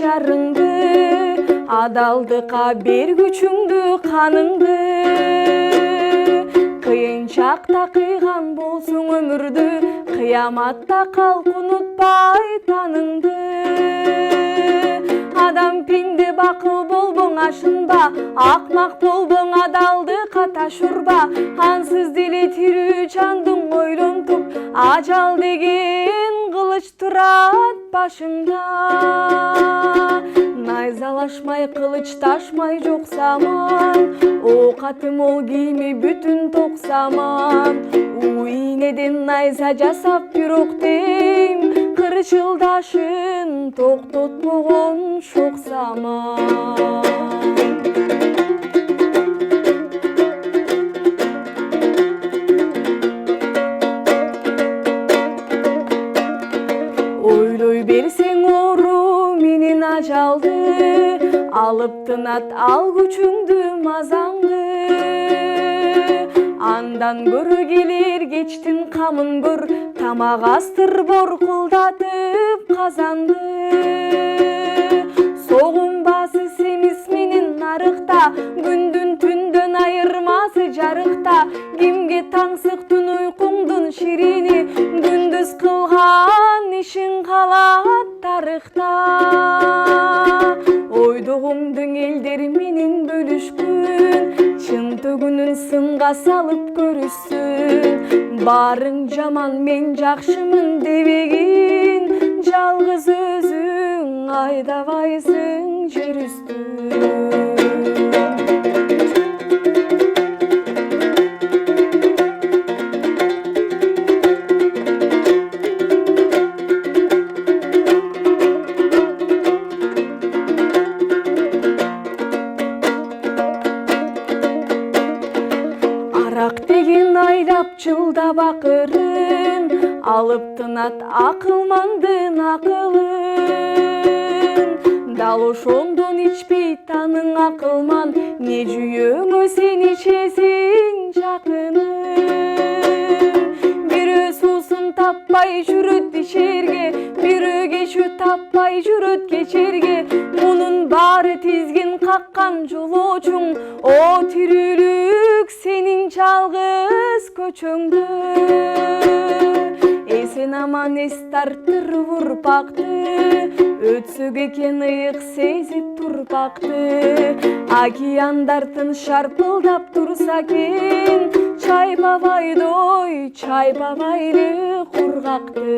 жарыңды, адалдыкка бер күчүңдү, каныңды. Кыйын чакта кыйган болсуң өмүрдү, кыяматта калк унутпай таныңды. Адам пенде бакыл болбоң, ашынба, акмак болбоң, адалдыкка таш урба. Ансыз деле тирүү жандың ойлонтуп, ажал деген кылыч турат башыңда. Найзалашмай, кылыч ташмай жок заман, оокаты мол кийими бүтүн ток заман. Ийнеден найза жасап бирок дейм, кырчылдашын токтотпогон шок заман. Ойлой берсең оору менен ажалды, алып тынат ал күчүңдү, мазаңды. Андан көрө келер кечтин камын көр, тамак астыр боркулдатып казанды. Согунбасы семиз менен нарыкта, күндүн түндөн айырмасы жарыкта. Кимге таңсыктын уйкуңдун ширини, күндүз кылган ишин калат тарыхта. Ойдогуңдун элдер менен бөлүшкүн, чын төгүнүн сынга салып көрүшсүн. Барың жаман, мен жакшымын дебегин, жалгыз өзүң айдабайсың жер үстүн. Арак деген айлап жылдап акырын, алып тынат акылмандын акылын. Дал ошондон ичпей таның акылман, не жүйөңө сен ичесиң жакынын. Бирөө суусун таппай жүрөт ичерге, бирөө кечүү таппай жүрөт кечерге. Мунун баары тизгин каккан жолоочуң, о тирүүлүк сенин жалгыз көчөңдө. Эсен аман эс тарттыр урпакты, өтсөк экен ыйык сезип турпакты. Океандардын шарпылдап турса экен, чайпабайды ой, чайпабайды кургакты.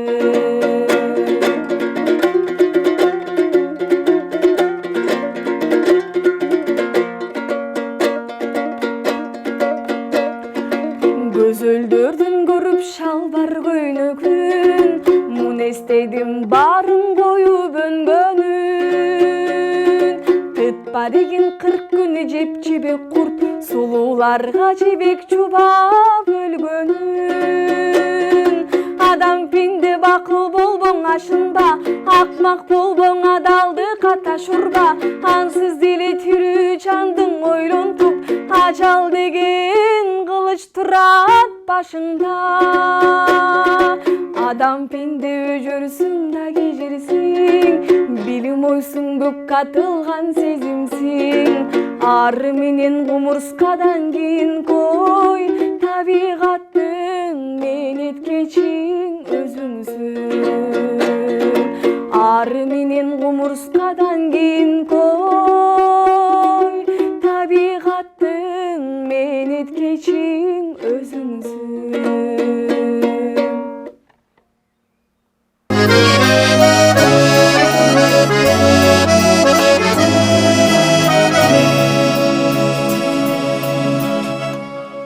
Көзөлдөрдүн көрүп шалбар көйнөгүн, мун эстедим барын коюп өнгөнүн. Тытпа деген 40 күнү жеп жебек курт, сулууларга жебек чубап өлгөнүн. Адам пенде бакыл болбоң, ашынба, акмак болбоң, адалдыкка таш урба. Ансыз деле тирүү жандың ойлонтуп, ажал деген кылыч турат башыңда. Адам пенде өжөрсүң да кежерсиң, билим ойсуң көк катылган сезимсиң. Ары менен кумурскадан кийин кой, табигаттын менеткечин